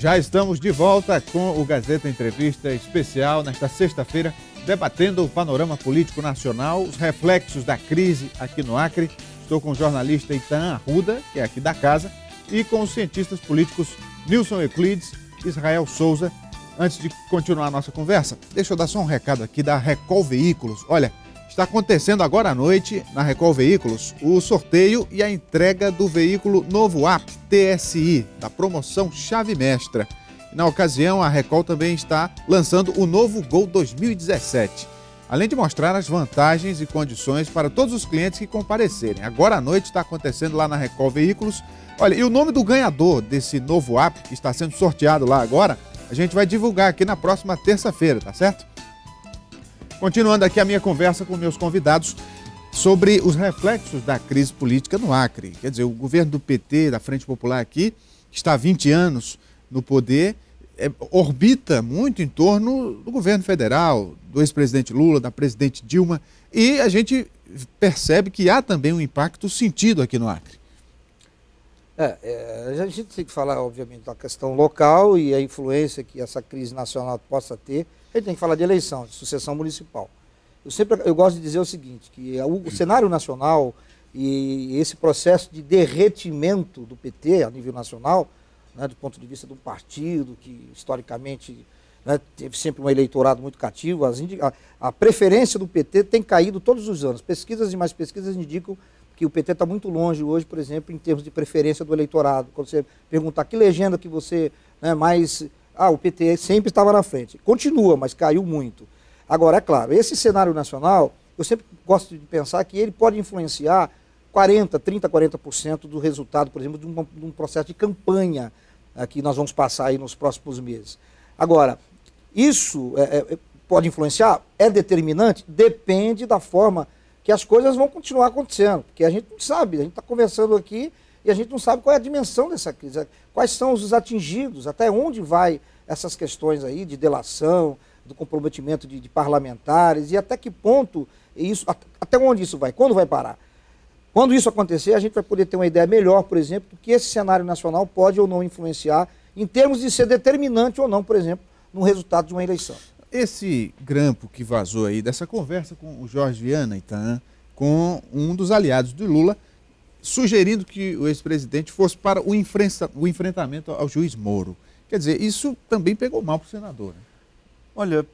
Já estamos de volta com o Gazeta Entrevista Especial nesta sexta-feira, debatendo o panorama político nacional, os reflexos da crise aqui no Acre. Estou com o jornalista Itan Arruda, que é aqui da casa, e com os cientistas políticos Nilson Euclides e Israel Souza. Antes de continuar a nossa conversa, deixa eu dar só um recado aqui da Recol Veículos. Olha, está acontecendo agora à noite, na Recol Veículos, o sorteio e a entrega do veículo Novo Up TSI, da promoção Chave Mestra. Na ocasião, a Recol também está lançando o novo Gol 2017, além de mostrar as vantagens e condições para todos os clientes que comparecerem. Agora à noite está acontecendo lá na Recol Veículos. Olha, e o nome do ganhador desse Novo Up, que está sendo sorteado lá agora, a gente vai divulgar aqui na próxima terça-feira, tá certo? Continuando aqui a minha conversa com meus convidados sobre os reflexos da crise política no Acre. Quer dizer, o governo do PT, da Frente Popular aqui, que está há 20 anos no poder, orbita muito em torno do governo federal, do ex-presidente Lula, da presidente Dilma, e a gente que há também um impacto sentido aqui no Acre. A gente tem que falar, obviamente, da questão local e a influência que essa crise nacional possa ter. A gente tem que falar de eleição, de sucessão municipal. Eu gosto de dizer o seguinte, que o cenário nacional e esse processo de derretimento do PT a nível nacional, né, do ponto de vista de um partido que, historicamente, né, teve sempre um eleitorado muito cativo, a preferência do PT tem caído todos os anos. Pesquisas e mais pesquisas indicam que o PT está muito longe hoje, por exemplo, em termos de preferência do eleitorado. Quando você perguntar que legenda que você, né, mais... o PT sempre estava na frente. Continua, mas caiu muito. Agora, é claro, esse cenário nacional, eu sempre gosto de pensar que ele pode influenciar 40% do resultado, por exemplo, de um processo de campanha que nós vamos passar aí nos próximos meses. Agora, isso pode influenciar? É determinante? Depende da forma que as coisas vão continuar acontecendo, porque a gente não sabe, a gente está conversando aqui e a gente não sabe qual é a dimensão dessa crise, quais são os atingidos, até onde vai essas questões aí de delação, do comprometimento de parlamentares e até que ponto isso, até onde isso vai, quando vai parar. Quando isso acontecer, a gente vai poder ter uma ideia melhor, por exemplo, do que esse cenário nacional pode ou não influenciar em termos de ser determinante ou não, por exemplo, no resultado de uma eleição. Esse grampo que vazou aí dessa conversa com o Jorge Viana, Itan, com um dos aliados do Lula, sugerindo que o ex-presidente fosse para o enfrentamento ao juiz Moro. Quer dizer, isso também pegou mal para o senador, né? Olha,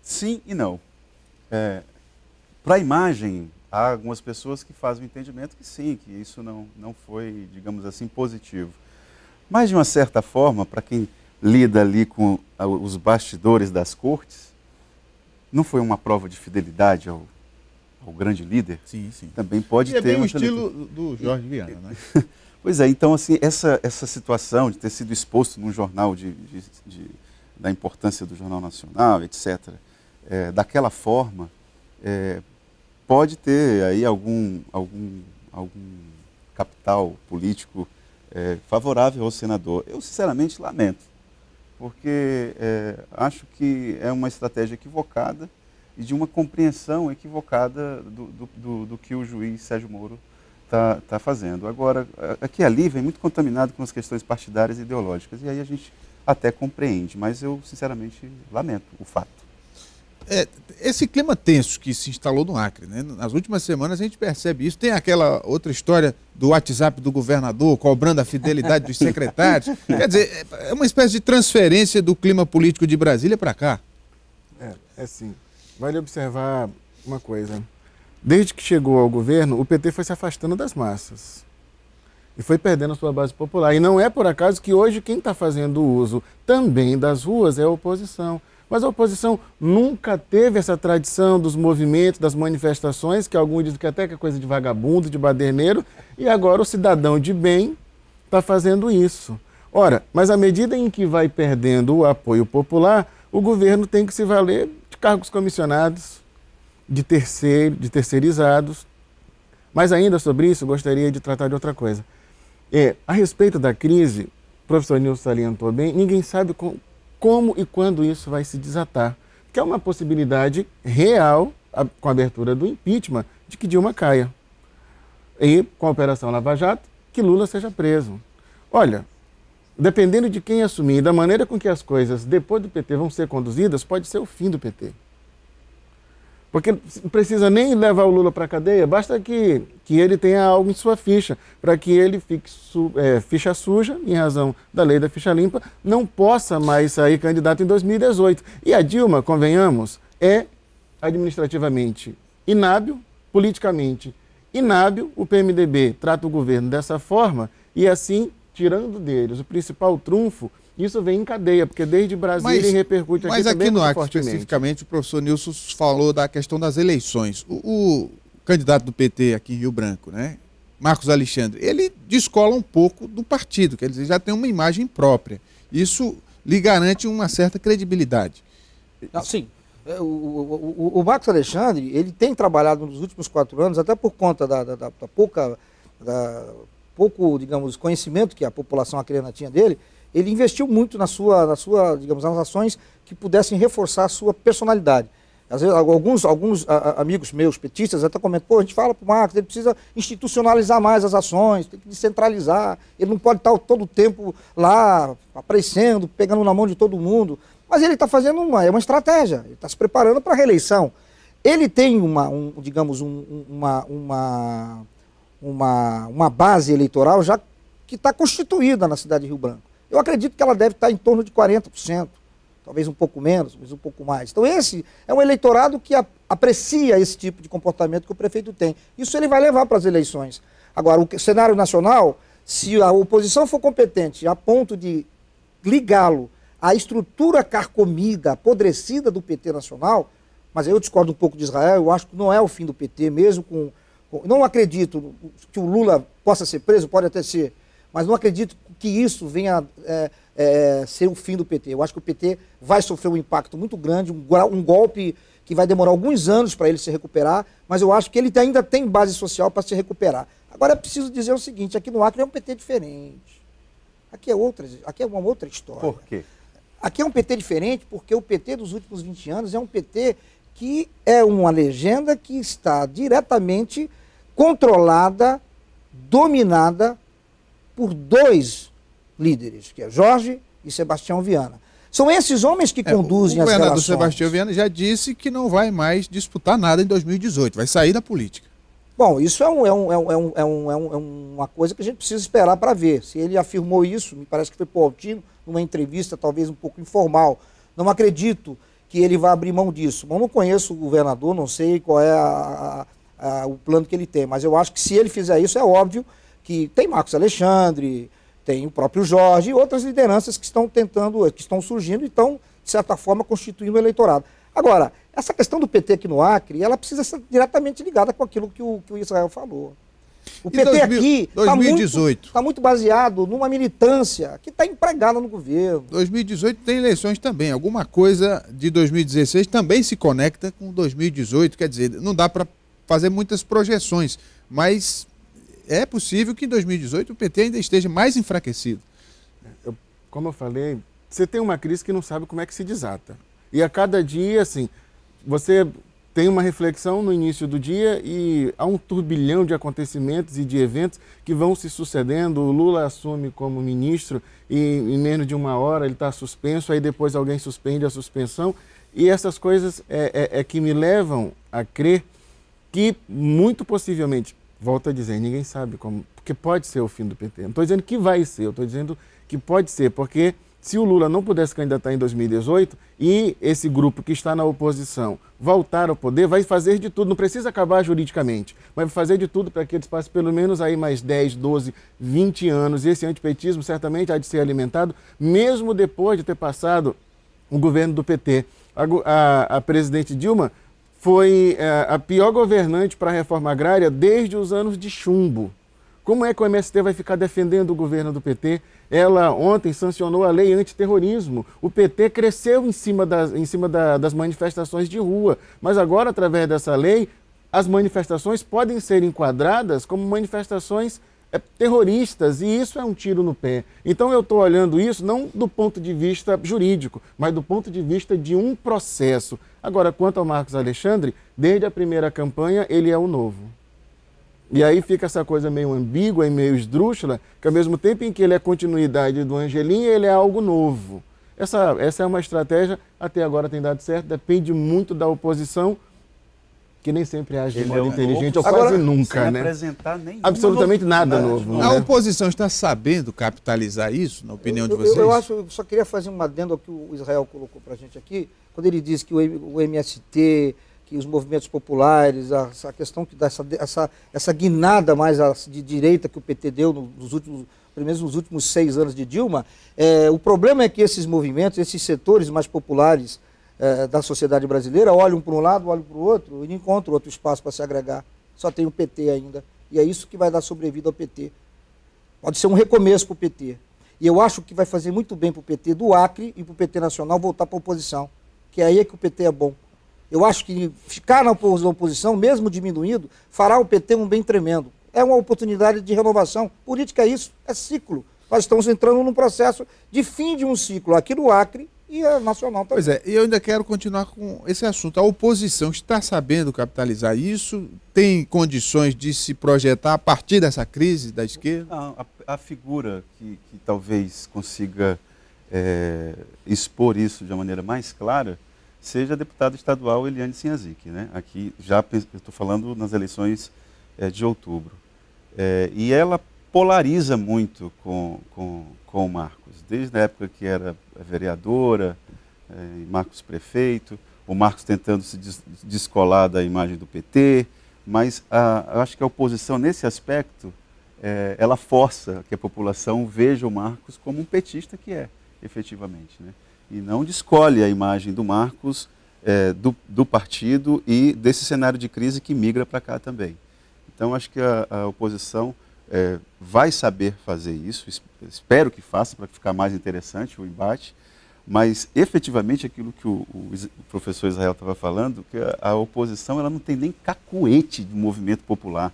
sim e não. Para a imagem, há algumas pessoas que fazem o entendimento que sim, que isso não foi, digamos assim, positivo. Mas, de uma certa forma, para quem lida ali com os bastidores das cortes, não foi uma prova de fidelidade ao grande líder? Sim, sim. Também pode ter... É bem o estilo do Jorge Viana, né? Pois é, então assim, essa situação de ter sido exposto num jornal da importância do Jornal Nacional, etc., daquela forma, pode ter aí algum capital político favorável ao senador. Eu, sinceramente, lamento, porque acho que é uma estratégia equivocada e de uma compreensão equivocada do que o juiz Sérgio Moro está fazendo. Agora, aqui ali vem muito contaminado com as questões partidárias e ideológicas, e aí a gente até compreende, mas eu, sinceramente, lamento o fato. Esse clima tenso que se instalou no Acre, né? Nas últimas semanas a gente percebe isso. Tem aquela outra história do WhatsApp do governador cobrando a fidelidade dos secretários. Quer dizer, é uma espécie de transferência do clima político de Brasília para cá. É sim. Vale observar uma coisa. Desde que chegou ao governo, o PT foi se afastando das massas e foi perdendo a sua base popular. E não é por acaso que hoje quem está fazendo uso também das ruas é a oposição. Mas a oposição nunca teve essa tradição dos movimentos, das manifestações, que alguns dizem que até que é coisa de vagabundo, de baderneiro, e agora o cidadão de bem está fazendo isso. Ora, mas à medida em que vai perdendo o apoio popular, o governo tem que se valer de cargos comissionados, de terceirizados. Mas ainda sobre isso, eu gostaria de tratar de outra coisa. A respeito da crise, o professor Nilson salientou bem, ninguém sabe como e quando isso vai se desatar. Que é uma possibilidade real, com a abertura do impeachment, de que Dilma caia. E, com a Operação Lava Jato, que Lula seja preso. Olha, dependendo de quem assumir, da maneira com que as coisas depois do PT vão ser conduzidas, pode ser o fim do PT. Porque não precisa nem levar o Lula para a cadeia, basta que ele tenha algo em sua ficha, para que ele fique ficha suja, em razão da lei da ficha limpa, não possa mais sair candidato em 2018. E a Dilma, convenhamos, é administrativamente inábil, politicamente inábil, o PMDB trata o governo dessa forma e assim, tirando deles o principal trunfo, isso vem em cadeia, porque desde Brasília repercute aqui também. Mas aqui no Acre, fortemente. especificamente, o professor Nilson falou da questão das eleições. O candidato do PT aqui em Rio Branco, né, Marcos Alexandre, ele descola um pouco do partido, quer dizer, já tem uma imagem própria. Isso lhe garante uma certa credibilidade. Não, sim. O Marcos Alexandre, ele tem trabalhado nos últimos 4 anos, até por conta da pouco, digamos, conhecimento que a população acreana tinha dele. Ele investiu muito digamos, nas ações que pudessem reforçar a sua personalidade. Às vezes, alguns amigos meus, petistas, até comentam, pô, a gente fala para o Marcos, ele precisa institucionalizar mais as ações, tem que descentralizar, ele não pode estar todo o tempo lá aparecendo, pegando na mão de todo mundo. Mas ele está fazendo uma estratégia, ele está se preparando para a reeleição. Ele tem digamos, uma base eleitoral já que está constituída na cidade de Rio Branco. Eu acredito que ela deve estar em torno de 40%, talvez um pouco menos, talvez um pouco mais. Então esse é um eleitorado que aprecia esse tipo de comportamento que o prefeito tem. Isso ele vai levar para as eleições. Agora, o cenário nacional, se a oposição for competente a ponto de ligá-lo à estrutura carcomida, apodrecida do PT nacional, mas eu discordo um pouco de Israel, eu acho que não é o fim do PT, mesmo com... Não acredito que o Lula possa ser preso, pode até ser, mas não acredito que isso venha ser o fim do PT. Eu acho que o PT vai sofrer um impacto muito grande, um golpe que vai demorar alguns anos para ele se recuperar, mas eu acho que ele ainda tem base social para se recuperar. Agora é preciso dizer o seguinte, aqui no Acre é um PT diferente. Aqui é uma outra história. Por quê? Aqui é um PT diferente porque o PT dos últimos 20 anos é um PT que é uma legenda que está diretamente controlada, dominada por 2 líderes, que é Jorge e Sebastião Viana. São esses homens que conduzem as relações. O governador Sebastião Viana já disse que não vai mais disputar nada em 2018, vai sair da política. Bom, isso é uma coisa que a gente precisa esperar para ver. Se ele afirmou isso, me parece que foi para o Altino, numa entrevista talvez um pouco informal. Não acredito que ele vai abrir mão disso. Eu não conheço o governador, não sei qual é o plano que ele tem, mas eu acho que se ele fizer isso, é óbvio que tem Marcos Alexandre, tem o próprio Jorge e outras lideranças que estão surgindo e estão, de certa forma, constituindo o eleitorado. Agora, essa questão do PT aqui no Acre, ela precisa ser diretamente ligada com aquilo que o Israel falou. O PT aqui está muito baseado numa militância que está empregada no governo. 2018 tem eleições também. Alguma coisa de 2016 também se conecta com 2018. Quer dizer, não dá para fazer muitas projeções, mas é possível que em 2018 o PT ainda esteja mais enfraquecido. Como eu falei, você tem uma crise que não sabe como é que se desata. E a cada dia, assim, você tem uma reflexão no início do dia e há um turbilhão de acontecimentos e de eventos que vão se sucedendo. O Lula assume como ministro e em menos de uma hora ele está suspenso, aí depois alguém suspende a suspensão. E essas coisas é que me levam a crer que muito possivelmente, volto a dizer, ninguém sabe como, porque pode ser o fim do PT. Não estou dizendo que vai ser, eu estou dizendo que pode ser, porque se o Lula não pudesse candidatar em 2018 e esse grupo que está na oposição voltar ao poder, vai fazer de tudo, não precisa acabar juridicamente, mas vai fazer de tudo para que eles passem pelo menos aí mais 10, 12, 20 anos. E esse antipetismo certamente há de ser alimentado, mesmo depois de ter passado o governo do PT. A presidente Dilma foi a pior governante para a reforma agrária desde os anos de chumbo. Como é que o MST vai ficar defendendo o governo do PT? Ela ontem sancionou a lei antiterrorismo. O PT cresceu em cima das manifestações de rua, mas agora, através dessa lei, as manifestações podem ser enquadradas como manifestações terroristas, e isso é um tiro no pé. Então eu estou olhando isso não do ponto de vista jurídico, mas do ponto de vista de um processo. Agora, quanto ao Marcos Alexandre, desde a primeira campanha, ele é o novo. E aí fica essa coisa meio ambígua e meio esdrúxula, que ao mesmo tempo em que ele é continuidade do Angelim, ele é algo novo. Essa é uma estratégia, até agora tem dado certo, depende muito da oposição, que nem sempre age de modo inteligente, ou quase nunca, sem né? apresentar absolutamente nada novo. A Né? oposição está sabendo capitalizar isso, na opinião de vocês? Eu só queria fazer um adendo ao que o Israel colocou para a gente aqui, quando ele diz que o MST, que os movimentos populares, essa questão essa guinada mais de direita que o PT deu pelo menos nos últimos 6 anos de Dilma, o problema é que esses movimentos, esses setores mais populares da sociedade brasileira olham para um lado, olham para o outro e não encontram outro espaço para se agregar. Só tem o PT ainda. E é isso que vai dar sobrevida ao PT. Pode ser um recomeço para o PT. E eu acho que vai fazer muito bem para o PT do Acre e para o PT nacional voltar para a oposição. Que é aí que o PT é bom. Eu acho que ficar na oposição, mesmo diminuindo, fará o PT um bem tremendo. É uma oportunidade de renovação. Política é isso, é ciclo. Nós estamos entrando num processo de fim de um ciclo aqui no Acre e a nacional também. Pois é, e eu ainda quero continuar com esse assunto. A oposição está sabendo capitalizar isso? Tem condições de se projetar a partir dessa crise da esquerda? Não, a figura que talvez consiga expor isso de uma maneira mais clara seja a deputada estadual Eliane Sinhazic, né? Aqui já estou falando nas eleições de outubro. E ela polariza muito com o Marcos, desde a época que era vereadora, Marcos prefeito, o Marcos tentando se descolar da imagem do PT, mas eu acho que a oposição nesse aspecto, ela força que a população veja o Marcos como um petista que é, efetivamente, né? E não descolhe a imagem do Marcos, do partido e desse cenário de crise que migra para cá também. Então, acho que a oposição vai saber fazer isso, espero que faça para ficar mais interessante o embate, mas efetivamente aquilo que o professor Israel estava falando, que a oposição ela não tem nem cacuete de movimento popular.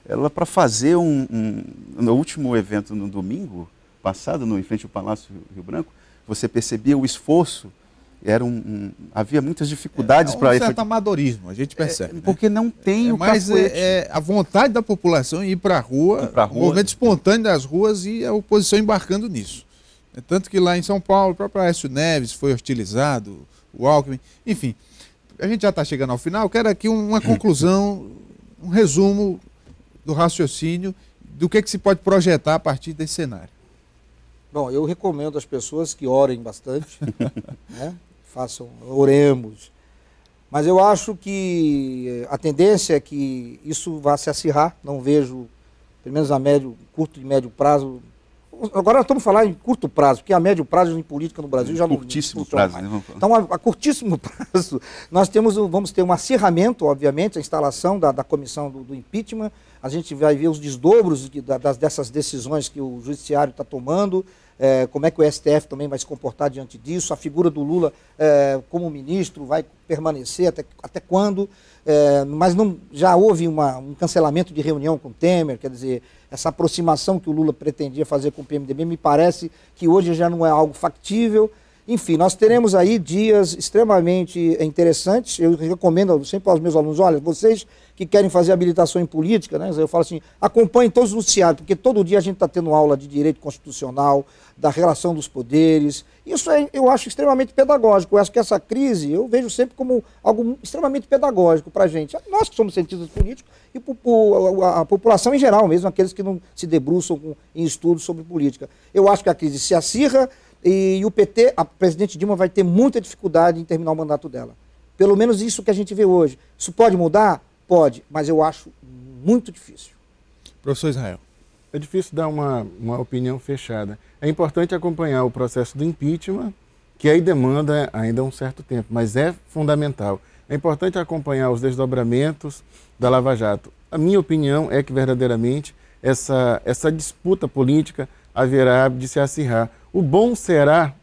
Ela, para fazer no último evento no domingo passado, em frente ao Palácio Rio Branco, você percebia o esforço, havia muitas dificuldades para... Um certo amadorismo, a gente percebe. Porque não tem o cacuete. A vontade da população em ir para a rua, o movimento espontâneo das ruas e a oposição embarcando nisso. Tanto que lá em São Paulo, o próprio Aécio Neves foi hostilizado, o Alckmin, enfim. A gente já está chegando ao final, eu quero aqui uma conclusão, um resumo do raciocínio do que se pode projetar a partir desse cenário. Bom, eu recomendo às pessoas que orem bastante, né? Oremos. Mas eu acho que a tendência é que isso vá se acirrar, não vejo, pelo menos a curto e médio prazo. Agora nós estamos falando em curto prazo, porque a médio prazo em política no Brasil já não curtíssimo prazo, né? Então, a curtíssimo prazo, nós vamos ter um acirramento, obviamente, a instalação da comissão do impeachment, a gente vai ver os desdobros dessas decisões que o judiciário está tomando, como é que o STF também vai se comportar diante disso, a figura do Lula como ministro vai permanecer até quando, mas já houve um cancelamento de reunião com o Temer, quer dizer, essa aproximação que o Lula pretendia fazer com o PMDB, me parece que hoje já não é algo factível. Enfim, nós teremos aí dias extremamente interessantes. Eu recomendo sempre aos meus alunos, olha, vocês que querem fazer habilitação em política, né, eu falo assim, acompanhem todos os noticiários, porque todo dia a gente está tendo aula de direito constitucional, da relação dos poderes. Isso eu acho extremamente pedagógico. Eu acho que essa crise eu vejo sempre como algo extremamente pedagógico para a gente. Nós que somos cientistas políticos e a população em geral, mesmo aqueles que não se debruçam em estudos sobre política. Eu acho que a crise se acirra e o PT, a presidente Dilma, vai ter muita dificuldade em terminar o mandato dela. Pelo menos isso que a gente vê hoje. Isso pode mudar? Pode, mas eu acho muito difícil. Professor Israel. É difícil dar uma opinião fechada. É importante acompanhar o processo do impeachment, que aí demanda ainda um certo tempo, mas é fundamental. É importante acompanhar os desdobramentos da Lava Jato. A minha opinião é que verdadeiramente essa disputa política haverá de se acirrar. O bom será